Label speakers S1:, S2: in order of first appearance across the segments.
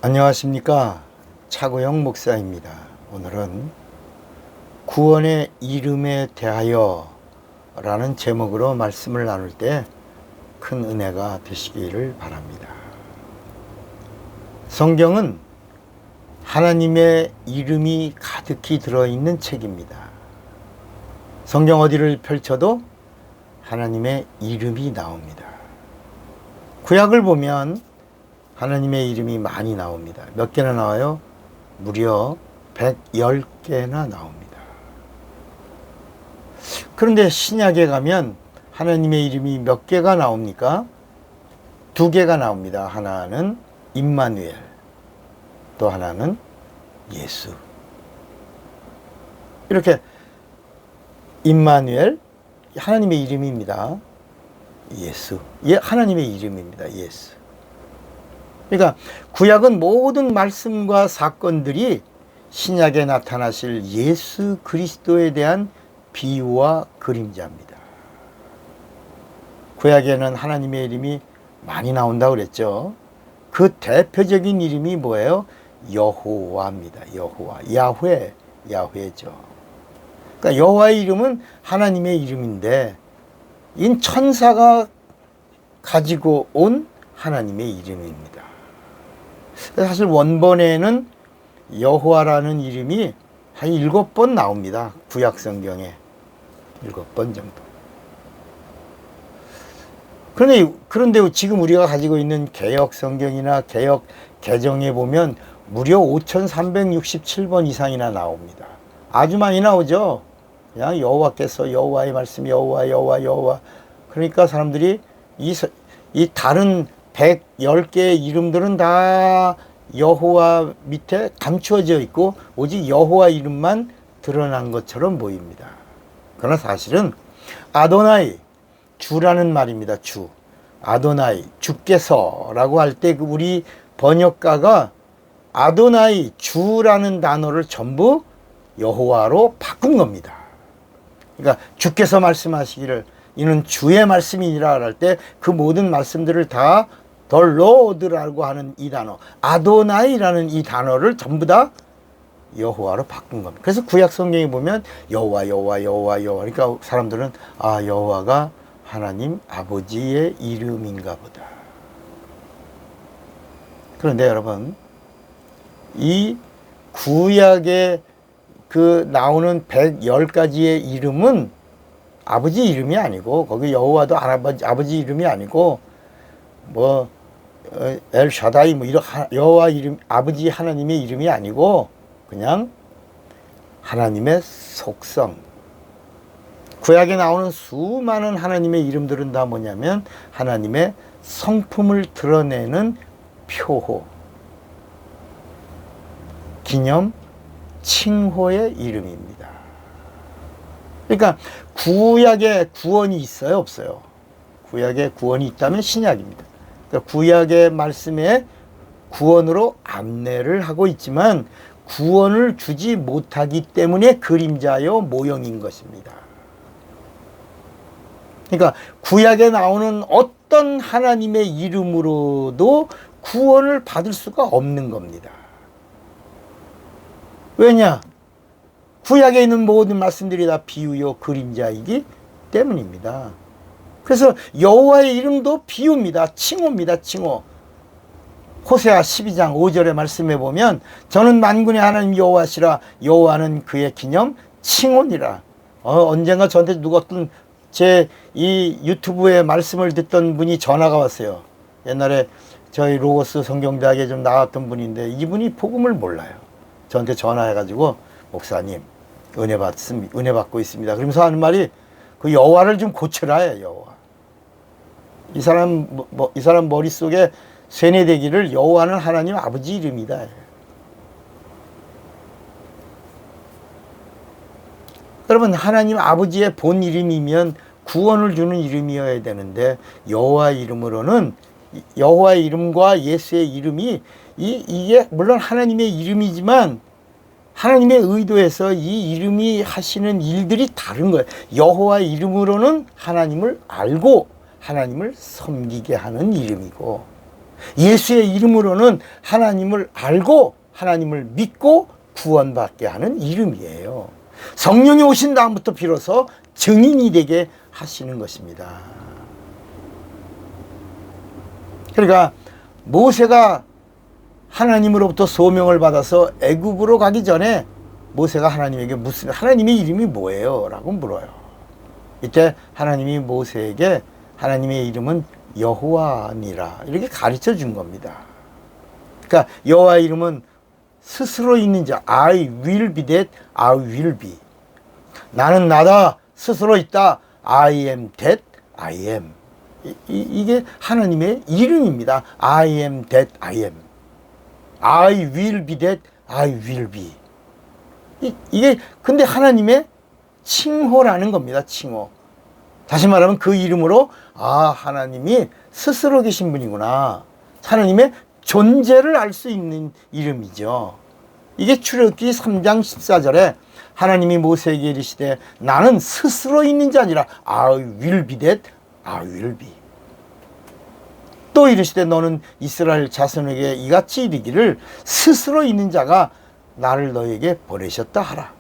S1: 안녕하십니까. 차고영 목사입니다. 오늘은 구원의 이름에 대하여 라는 제목으로 말씀을 나눌 때 큰 은혜가 되시기를 바랍니다. 성경은 하나님의 이름이 가득히 들어있는 책입니다. 성경 어디를 펼쳐도 하나님의 이름이 나옵니다. 구약을 보면 하나님의 이름이 많이 나옵니다. 몇 개나 나와요? 무려 110개나 나옵니다. 그런데 신약에 가면 하나님의 이름이 몇 개가 나옵니까? 2개가 나옵니다. 하나는 임마누엘, 또 하나는 예수. 이렇게 임마누엘, 하나님의 이름입니다. 예수, 하나님의 이름입니다. 예수. 그러니까 구약은 모든 말씀과 사건들이 신약에 나타나실 예수 그리스도에 대한 비유와 그림자입니다. 구약에는 하나님의 이름이 많이 나온다고 그랬죠. 그 대표적인 이름이 뭐예요? 여호와입니다. 여호와, 야훼죠. 그러니까 여호와의 이름은 하나님의 이름인데 이 천사가 가지고 온 하나님의 이름입니다. 사실 원본에는 여호와라는 이름이 한 7번 나옵니다. 구약 성경에 7번 정도. 그런데 지금 우리가 가지고 있는 개역 성경이나 개역 개정에 보면 무려 5367번 이상이나 나옵니다. 아주 많이 나오죠. 그냥 여호와께서, 여호와의 말씀, 여호와. 그러니까 사람들이 이 다른 110개의 이름들은 다 여호와 밑에 감추어져 있고 오직 여호와 이름만 드러난 것처럼 보입니다. 그러나 사실은 아도나이, 주라는 말입니다. 주, 아도나이, 주께서라고 할 때 우리 번역가가 아도나이, 주라는 단어를 전부 여호와로 바꾼 겁니다. 그러니까 주께서 말씀하시기를 이는 주의 말씀이니라 할 때 그 모든 말씀들을 다 The Lord라고 하는 이 단어, 아도나이라는 이 단어를 전부 다 여호와로 바꾼 겁니다. 그래서 구약 성경에 보면 여호와. 그러니까 사람들은 여호와가 하나님 아버지의 이름인가 보다. 그런데 여러분, 이 구약에 나오는 110가지의 이름은 아버지 이름이 아니고, 거기 여호와도 아버지 이름이 아니고, 엘샤다이 이런 여호와 이름, 아버지 하나님의 이름이 아니고 그냥 하나님의 속성. 구약에 나오는 수많은 하나님의 이름들은 다 뭐냐면 하나님의 성품을 드러내는 표호, 기념, 칭호의 이름입니다. 그러니까 구약에 구원이 있어요, 없어요? 구약에 구원이 있다면 신약입니다. 그러니까 구약의 말씀에 구원으로 안내를 하고 있지만 구원을 주지 못하기 때문에 그림자요 모형인 것입니다. 그러니까 구약에 나오는 어떤 하나님의 이름으로도 구원을 받을 수가 없는 겁니다. 왜냐? 구약에 있는 모든 말씀들이 다 비유요 그림자이기 때문입니다. 그래서 여호와의 이름도 비유입니다. 칭호입니다. 칭호. 호세아 12장 5절의 말씀에 보면 저는 만군의 하나님 여호와시라, 여호와는 그의 기념 칭호니라. 언젠가 저한테 누가 어떤 제 이 유튜브에 말씀을 듣던 분이 전화가 왔어요. 옛날에 저희 로고스 성경대학에 좀 나왔던 분인데 이분이 복음을 몰라요. 저한테 전화해가지고 목사님 은혜 받고 있습니다. 그러면서 하는 말이 그 여호와를 좀 고쳐라요. 여호와. 이 사람 머릿속에 세뇌되기를 여호와는 하나님 아버지 이름이다. 여러분, 하나님 아버지의 본 이름이면 구원을 주는 이름이어야 되는데 여호와 이름으로는 여호와의 이름과 예수의 이름이 이게 물론 하나님의 이름이지만 하나님의 의도에서 이 이름이 하시는 일들이 다른 거예요. 여호와의 이름으로는 하나님을 알고 하나님을 섬기게 하는 이름이고, 예수의 이름으로는 하나님을 알고 하나님을 믿고 구원받게 하는 이름이에요. 성령이 오신 다음부터 비로소 증인이 되게 하시는 것입니다. 그러니까 모세가 하나님으로부터 소명을 받아서 애굽으로 가기 전에 모세가 하나님에게 하나님의 이름이 뭐예요? 라고 물어요. 이때 하나님이 모세에게 하나님의 이름은 여호와니라 이렇게 가르쳐 준 겁니다. 그러니까 여호와의 이름은 스스로 있는 자, I will be that, I will be. 나는 나다, 스스로 있다, I am that, I am. 이게 하나님의 이름입니다. I am that, I am. I will be that, I will be. 이게 근데 하나님의 칭호라는 겁니다. 칭호. 다시 말하면 그 이름으로 하나님이 스스로 계신 분이구나. 하나님의 존재를 알 수 있는 이름이죠. 이게 출애굽기 3장 14절에 하나님이 모세에게 이르시되 나는 스스로 있는 자 아니라 I will be that, I will be. 또 이르시되 너는 이스라엘 자손에게 이같이 이르기를 스스로 있는 자가 나를 너에게 보내셨다 하라.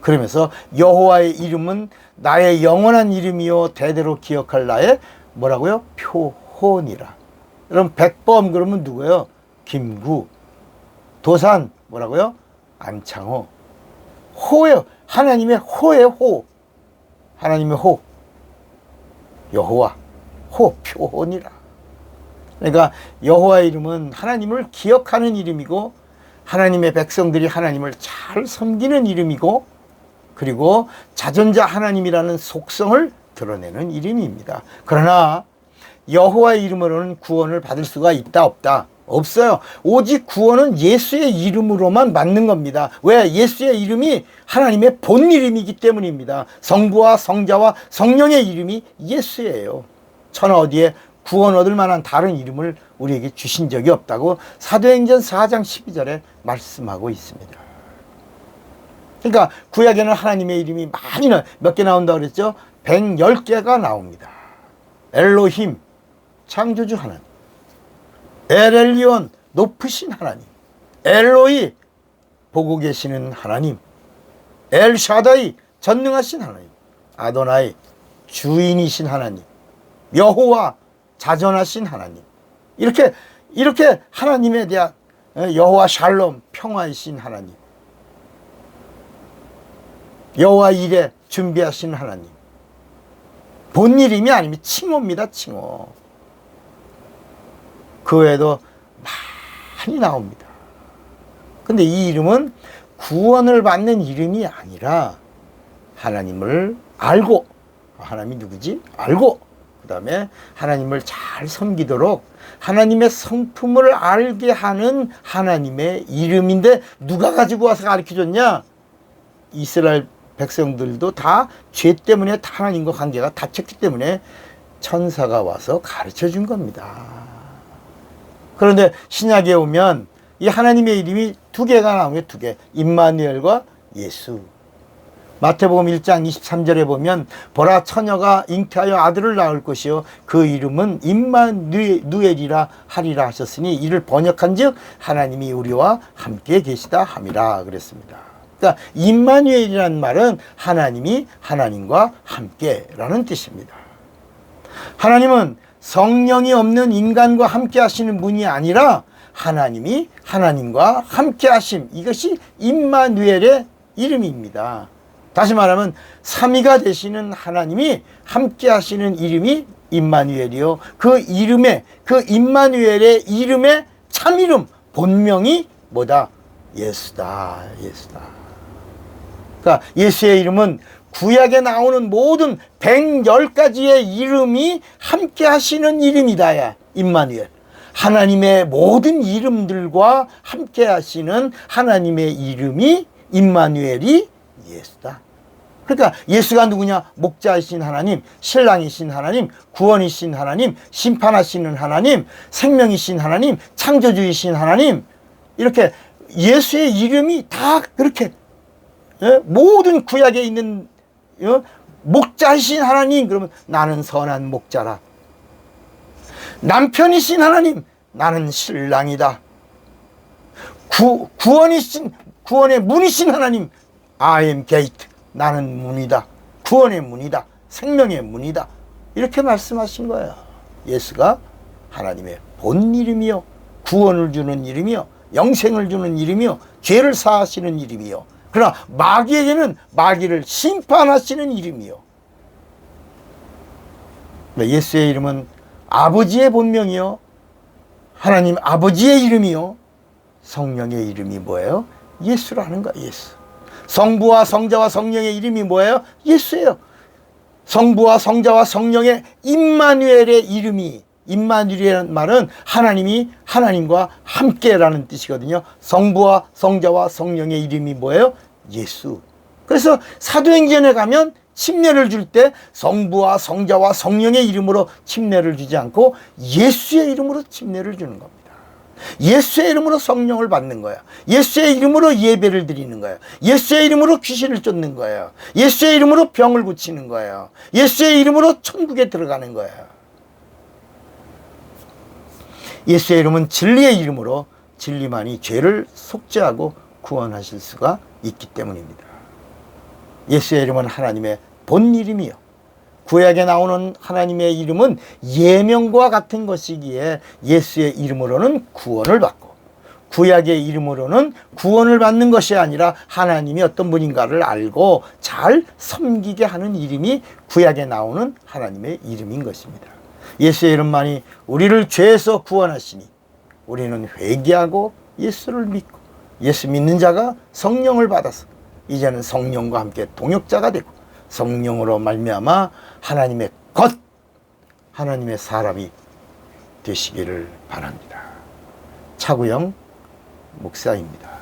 S1: 그러면서 여호와의 이름은 나의 영원한 이름이요 대대로 기억할 나의 뭐라고요? 표혼이라. 여러분 백범 그러면 누구예요? 김구. 도산 뭐라고요? 안창호. 호예요. 하나님의 호예요. 호. 하나님의 호. 여호와. 호 표혼이라. 그러니까 여호와의 이름은 하나님을 기억하는 이름이고 하나님의 백성들이 하나님을 잘 섬기는 이름이고 그리고 자존자 하나님이라는 속성을 드러내는 이름입니다. 그러나 여호와의 이름으로는 구원을 받을 수가 있다 없다? 없어요. 오직 구원은 예수의 이름으로만 받는 겁니다. 왜? 예수의 이름이 하나님의 본 이름이기 때문입니다. 성부와 성자와 성령의 이름이 예수예요. 천하 어디에 구원 얻을 만한 다른 이름을 우리에게 주신 적이 없다고 사도행전 4장 12절에 말씀하고 있습니다. 그러니까 구약에는 하나님의 이름이 많이 몇 개 나온다고 그랬죠? 110개가 나옵니다. 엘로힘, 창조주 하나님. 엘엘리온, 높으신 하나님. 엘로이, 보고 계시는 하나님. 엘샤다이, 전능하신 하나님. 아도나이, 주인이신 하나님. 여호와, 자존하신 하나님. 이렇게 하나님에 대한 여호와 샬롬, 평화이신 하나님. 여호와 이레, 준비하신 하나님. 본 이름이 아니면 칭호입니다. 칭호. 그 외에도 많이 나옵니다. 근데 이 이름은 구원을 받는 이름이 아니라 하나님을 알고, 하나님이 누구지? 알고, 그 다음에 하나님을 잘 섬기도록 하나님의 성품을 알게 하는 하나님의 이름인데 누가 가지고 와서 가르쳐줬냐? 이스라엘 백성들도 다 죄 때문에 하나님과 관계가 닫혔기 때문에 천사가 와서 가르쳐 준 겁니다. 그런데 신약에 오면 이 하나님의 이름이 두 개가 나오면 두 개. 임마누엘과 예수. 마태복음 1장 23절에 보면 보라 처녀가 잉태하여 아들을 낳을 것이요 그 이름은 임마누엘이라 하리라 하셨으니 이를 번역한즉 하나님이 우리와 함께 계시다 함이라 그랬습니다. 그러니까 임마누엘이라는 말은 하나님이 하나님과 함께라는 뜻입니다. 하나님은 성령이 없는 인간과 함께 하시는 분이 아니라 하나님이 하나님과 함께 하심, 이것이 임마누엘의 이름입니다. 다시 말하면 삼위가 되시는 하나님이 함께 하시는 이름이 임마누엘이요. 그 이름의, 그 임마누엘의 이름의 참이름, 본명이 뭐다? 예수다. 예수다. 그러니까 예수의 이름은 구약에 나오는 모든 110가지의 이름이 함께 하시는 이름이다야. 임마누엘. 하나님의 모든 이름들과 함께 하시는 하나님의 이름이 임마누엘이 예수다. 그러니까 예수가 누구냐? 목자이신 하나님, 신랑이신 하나님, 구원이신 하나님, 심판하시는 하나님, 생명이신 하나님, 창조주이신 하나님. 이렇게 예수의 이름이 다 그렇게 모든 구약에 있는 목자이신 하나님, 그러면 나는 선한 목자라. 남편이신 하나님, 나는 신랑이다. 구원의 문이신 하나님, I am gate. 나는 문이다. 구원의 문이다. 생명의 문이다. 이렇게 말씀하신 거예요. 예수가 하나님의 본 이름이요, 구원을 주는 이름이요, 영생을 주는 이름이요, 죄를 사하시는 이름이요. 그러나 마귀에게는 마귀를 심판하시는 이름이요. 예수의 이름은 아버지의 본명이요, 하나님 아버지의 이름이요, 성령의 이름이 뭐예요? 예수라는 거예요. 예수. 성부와 성자와 성령의 이름이 뭐예요? 예수예요. 성부와 성자와 성령의 임마누엘의 이름이, 임마누엘이라는 말은 하나님이 하나님과 함께라는 뜻이거든요. 성부와 성자와 성령의 이름이 뭐예요? 예수. 그래서 사도행전에 가면 침례를 줄 때 성부와 성자와 성령의 이름으로 침례를 주지 않고 예수의 이름으로 침례를 주는 겁니다. 예수의 이름으로 성령을 받는 거예요. 예수의 이름으로 예배를 드리는 거예요. 예수의 이름으로 귀신을 쫓는 거예요. 예수의 이름으로 병을 고치는 거예요. 예수의 이름으로 천국에 들어가는 거예요. 예수의 이름은 진리의 이름으로 진리만이 죄를 속죄하고 구원하실 수가 있기 때문입니다. 예수의 이름은 하나님의 본 이름이요, 구약에 나오는 하나님의 이름은 예명과 같은 것이기에 예수의 이름으로는 구원을 받고, 구약의 이름으로는 구원을 받는 것이 아니라 하나님이 어떤 분인가를 알고 잘 섬기게 하는 이름이 구약에 나오는 하나님의 이름인 것입니다. 예수의 이름만이 우리를 죄에서 구원하시니 우리는 회개하고 예수를 믿고, 예수 믿는 자가 성령을 받아서 이제는 성령과 함께 동역자가 되고 성령으로 말미암아 하나님의 것, 하나님의 사람이 되시기를 바랍니다. 차구영 목사입니다.